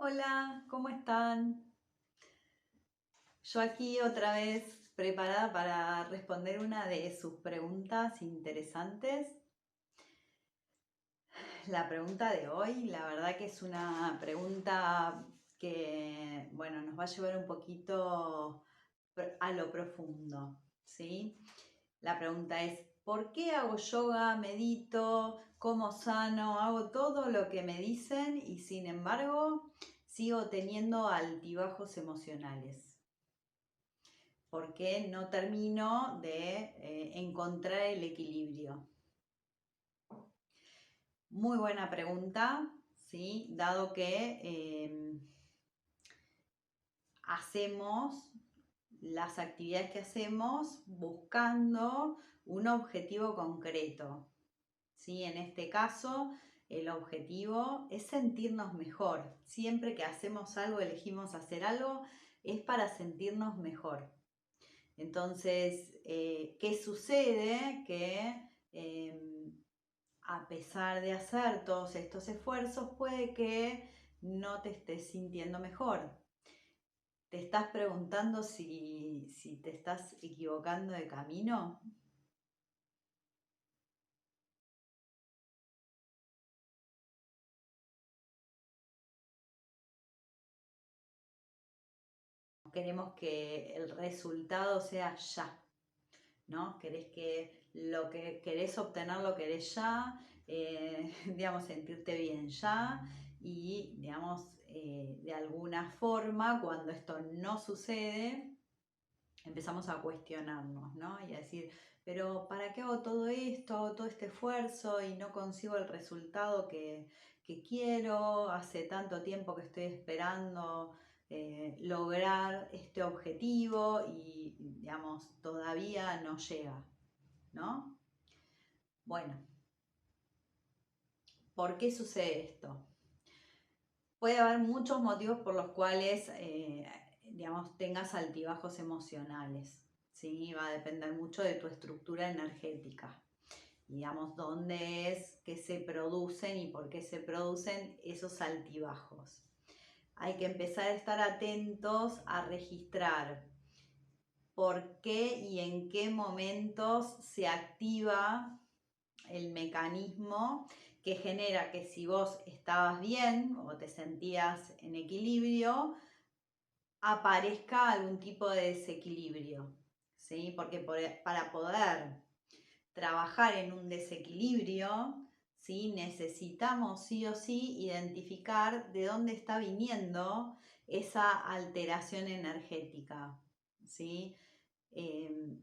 Hola, ¿cómo están? Yo aquí otra vez preparada para responder una de sus preguntas interesantes. La pregunta de hoy, la verdad que es una pregunta que, bueno, nos va a llevar un poquito a lo profundo, ¿sí? La pregunta es, ¿por qué hago yoga, medito, como sano, hago todo lo que me dicen y sin embargo sigo teniendo altibajos emocionales? ¿Por qué no termino de encontrar el equilibrio? Muy buena pregunta, ¿sí? Dado que hacemos las actividades que hacemos buscando un objetivo concreto, ¿sí? En este caso, el objetivo es sentirnos mejor. Siempre que hacemos algo, elegimos hacer algo, es para sentirnos mejor. Entonces, ¿qué sucede? Que a pesar de hacer todos estos esfuerzos, puede que no te estés sintiendo mejor. ¿Te estás preguntando si te estás equivocando de camino? Queremos que el resultado sea ya, ¿no? Querés obtener lo querés ya, digamos, sentirte bien ya y, digamos, de alguna forma, cuando esto no sucede, empezamos a cuestionarnos, ¿no? Y a decir, pero ¿para qué hago todo esto, hago todo este esfuerzo y no consigo el resultado que quiero? Hace tanto tiempo que estoy esperando lograr este objetivo y, digamos, todavía no llega, ¿no? Bueno, ¿por qué sucede esto? Puede haber muchos motivos por los cuales, digamos, tengas altibajos emocionales, ¿sí? Va a depender mucho de tu estructura energética, digamos, dónde es que se producen y por qué se producen esos altibajos. Hay que empezar a estar atentos a registrar por qué y en qué momentos se activa el mecanismo que genera que si vos estabas bien o te sentías en equilibrio, aparezca algún tipo de desequilibrio, ¿sí? Porque para poder trabajar en un desequilibrio, ¿sí? Necesitamos sí o sí identificar de dónde está viniendo esa alteración energética, ¿sí? Eh,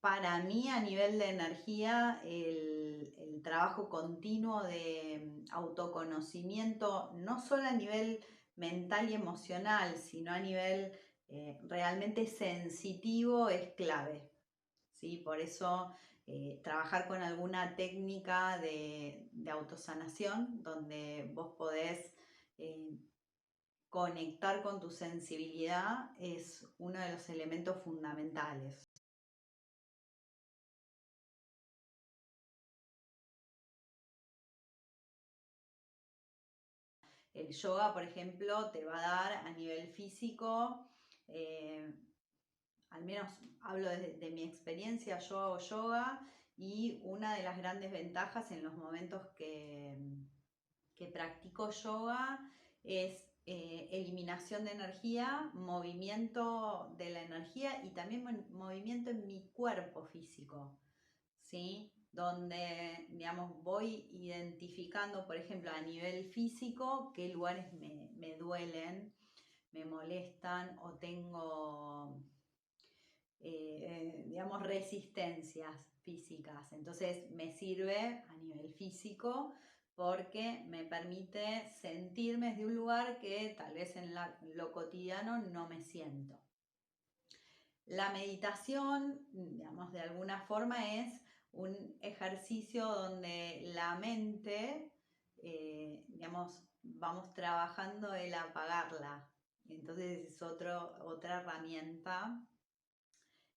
para mí, a nivel de energía, el trabajo continuo de autoconocimiento, no solo a nivel mental y emocional, sino a nivel realmente sensitivo, es clave, ¿sí? Por eso trabajar con alguna técnica de autosanación, donde vos podés conectar con tu sensibilidad, es uno de los elementos fundamentales. El yoga, por ejemplo, te va a dar a nivel físico, eh, al menos hablo de mi experiencia, yo hago yoga y una de las grandes ventajas en los momentos que practico yoga es eliminación de energía, movimiento de la energía y también movimiento en mi cuerpo físico, ¿sí? Donde, digamos, voy identificando, por ejemplo, a nivel físico, qué lugares me duelen, me molestan o tengo, digamos, resistencias físicas. Entonces me sirve a nivel físico porque me permite sentirme desde un lugar que tal vez en lo cotidiano no me siento. La meditación, digamos, de alguna forma es un ejercicio donde la mente, digamos, vamos trabajando el apagarla. Entonces es otra herramienta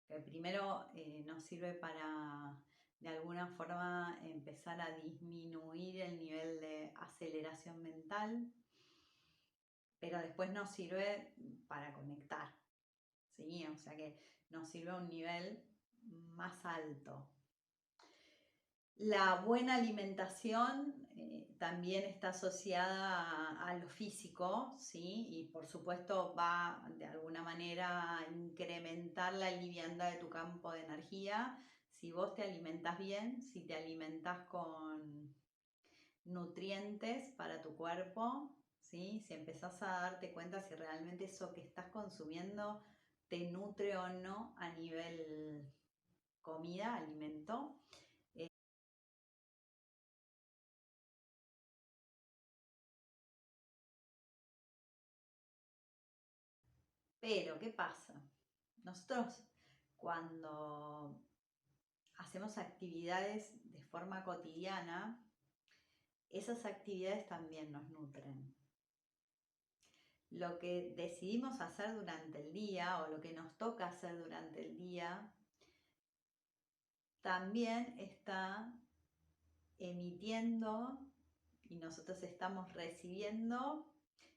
que primero nos sirve para, de alguna forma, empezar a disminuir el nivel de aceleración mental, pero después nos sirve para conectar, ¿sí? O sea que nos sirve a un nivel más alto. La buena alimentación también está asociada a lo físico, ¿sí? Y por supuesto va de alguna manera a incrementar la liviandad de tu campo de energía. Si vos te alimentás bien, si te alimentás con nutrientes para tu cuerpo, ¿sí? Si empezás a darte cuenta si realmente eso que estás consumiendo te nutre o no a nivel comida, alimento. Pero, ¿qué pasa? Nosotros cuando hacemos actividades de forma cotidiana, esas actividades también nos nutren. Lo que decidimos hacer durante el día o lo que nos toca hacer durante el día también está emitiendo y nosotros estamos recibiendo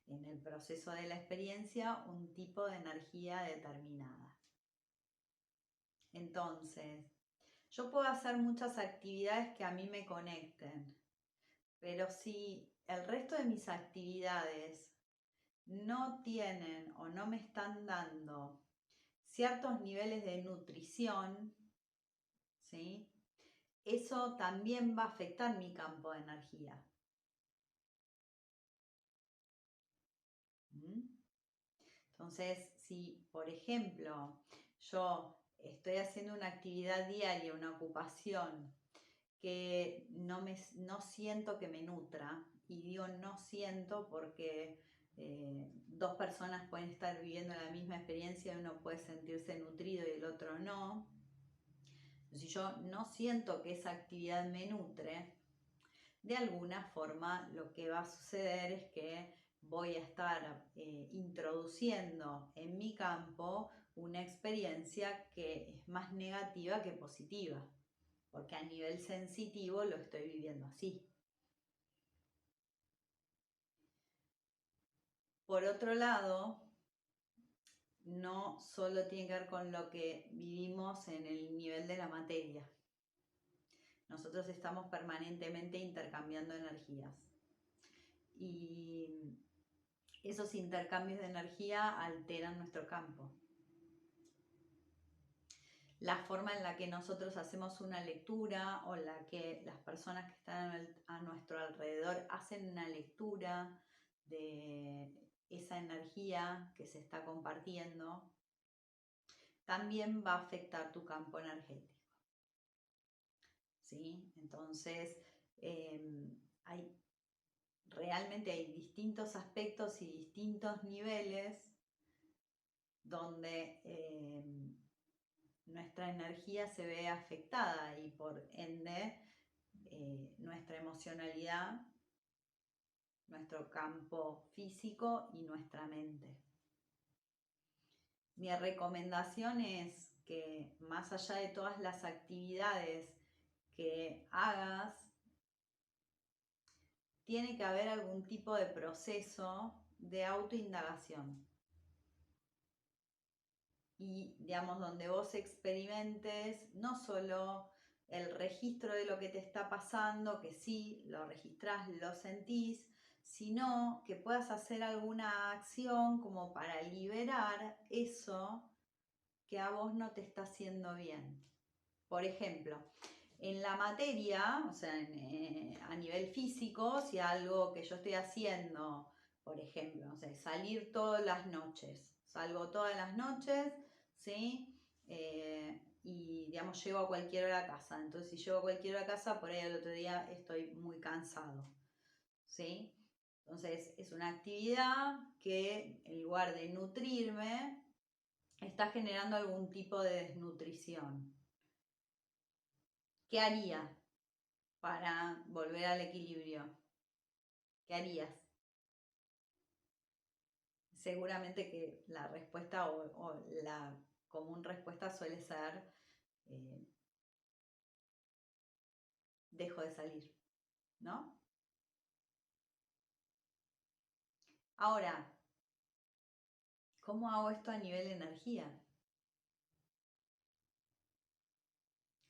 en el proceso de la experiencia un tipo de energía determinada. Entonces, yo puedo hacer muchas actividades que a mí me conecten, pero si el resto de mis actividades no tienen o no me están dando ciertos niveles de nutrición, ¿sí? Eso también va a afectar mi campo de energía. ¿Mm? Entonces, si por ejemplo yo estoy haciendo una actividad diaria, una ocupación que no siento que me nutra, y digo no siento porque dos personas pueden estar viviendo la misma experiencia y uno puede sentirse nutrido y el otro no. Si yo no siento que esa actividad me nutre, de alguna forma lo que va a suceder es que voy a estar introduciendo en mi campo una experiencia que es más negativa que positiva, porque a nivel sensitivo lo estoy viviendo así. Por otro lado, no solo tiene que ver con lo que vivimos en el nivel de la materia. Nosotros estamos permanentemente intercambiando energías. Y esos intercambios de energía alteran nuestro campo. La forma en la que nosotros hacemos una lectura o la que las personas que están a nuestro alrededor hacen una lectura de esa energía que se está compartiendo, también va a afectar tu campo energético. ¿Sí? Entonces, realmente hay distintos aspectos y distintos niveles donde nuestra energía se ve afectada y por ende nuestra emocionalidad, nuestro campo físico y nuestra mente. Mi recomendación es que más allá de todas las actividades que hagas, tiene que haber algún tipo de proceso de autoindagación. Y, digamos, donde vos experimentes no solo el registro de lo que te está pasando, que sí, lo registrás, lo sentís, sino que puedas hacer alguna acción como para liberar eso que a vos no te está haciendo bien. Por ejemplo, en la materia, o sea, a nivel físico, si algo que yo estoy haciendo, por ejemplo, o sea, salir todas las noches, salgo todas las noches, ¿sí? Y, digamos, llego a cualquier hora a casa. Entonces, si llego a cualquier hora a casa, por ahí al otro día estoy muy cansado, ¿sí? Entonces, es una actividad que en lugar de nutrirme, está generando algún tipo de desnutrición. ¿Qué haría para volver al equilibrio? ¿Qué harías? Seguramente que la respuesta o la común respuesta suele ser dejo de salir, ¿no? Ahora, ¿Cómo hago esto a nivel energía?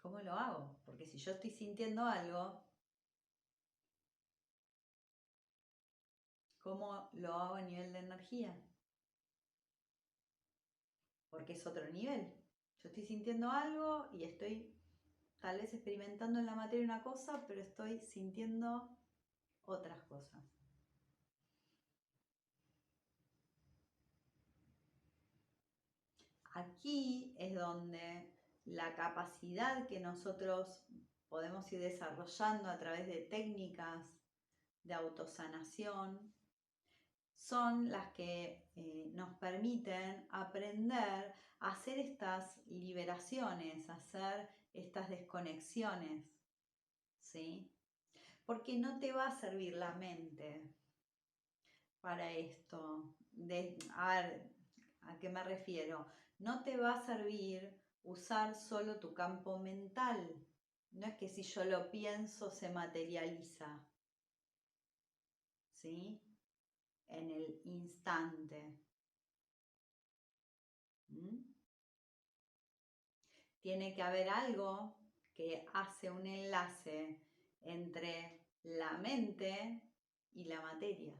¿Cómo lo hago? Porque si yo estoy sintiendo algo, ¿cómo lo hago a nivel de energía? Porque es otro nivel. Yo estoy sintiendo algo y estoy tal vez experimentando en la materia una cosa, pero estoy sintiendo otras cosas. Aquí es donde la capacidad que nosotros podemos ir desarrollando a través de técnicas de autosanación son las que nos permiten aprender a hacer estas liberaciones, a hacer estas desconexiones, ¿sí? Porque no te va a servir la mente para esto. A ver, ¿a qué me refiero? No te va a servir usar solo tu campo mental. No es que si yo lo pienso se materializa, ¿sí? En el instante. ¿Mm? Tiene que haber algo que hace un enlace entre la mente y la materia.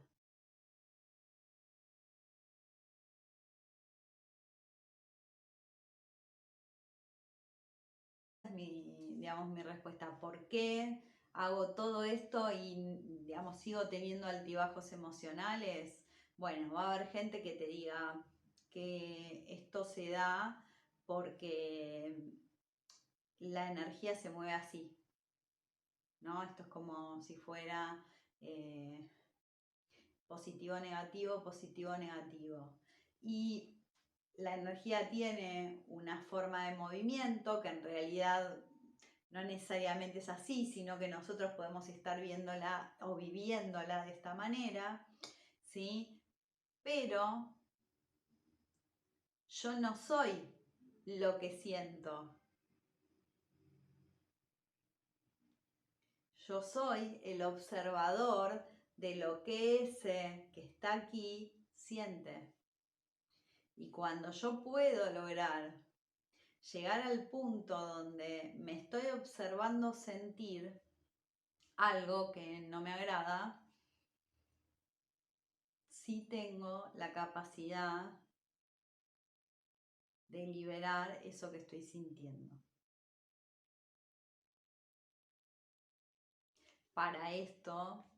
Mi respuesta. ¿Por qué hago todo esto y, digamos, sigo teniendo altibajos emocionales? Bueno, va a haber gente que te diga que esto se da porque la energía se mueve así, ¿no? Esto es como si fuera positivo, negativo, negativo. Y la energía tiene una forma de movimiento que en realidad no necesariamente es así, sino que nosotros podemos estar viéndola o viviéndola de esta manera, ¿sí? Pero yo no soy lo que siento. Yo soy el observador de lo que ese que está aquí siente. Y cuando yo puedo lograr llegar al punto donde me estoy observando sentir algo que no me agrada, sí tengo la capacidad de liberar eso que estoy sintiendo. Para esto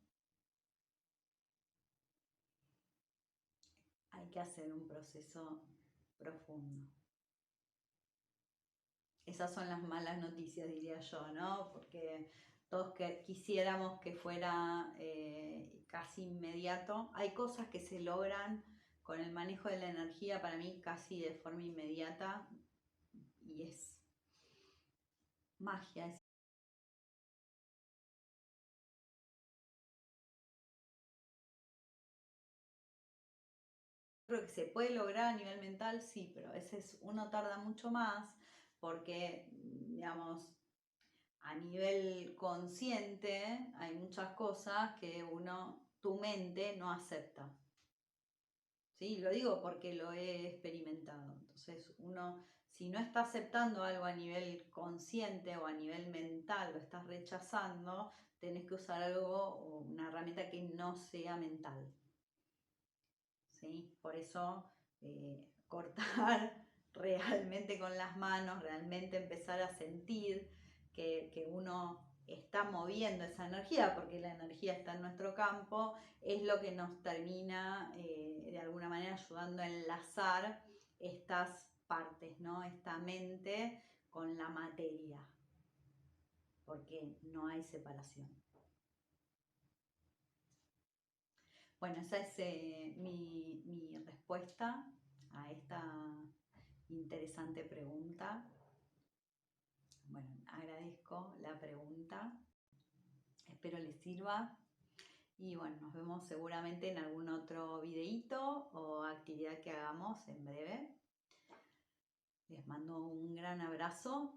hay que hacer un proceso profundo. Esas son las malas noticias, diría yo, ¿no? Porque todos quisiéramos que fuera casi inmediato. Hay cosas que se logran con el manejo de la energía para mí casi de forma inmediata y es magia. Creo que se puede lograr a nivel mental, sí, pero a veces uno tarda mucho más porque, digamos, a nivel consciente hay muchas cosas que tu mente no acepta. ¿Sí? Lo digo porque lo he experimentado. Entonces, si no está aceptando algo a nivel consciente o a nivel mental, lo estás rechazando, tenés que usar algo, una herramienta que no sea mental. ¿Sí? Por eso, cortar realmente con las manos, realmente empezar a sentir que uno está moviendo esa energía, porque la energía está en nuestro campo, es lo que nos termina de alguna manera ayudando a enlazar estas partes, ¿no? Esta mente con la materia, porque no hay separación. Bueno, esa es mi respuesta a esta interesante pregunta. Bueno, agradezco la pregunta, espero les sirva y bueno, nos vemos seguramente en algún otro videíto o actividad que hagamos en breve. Les mando un gran abrazo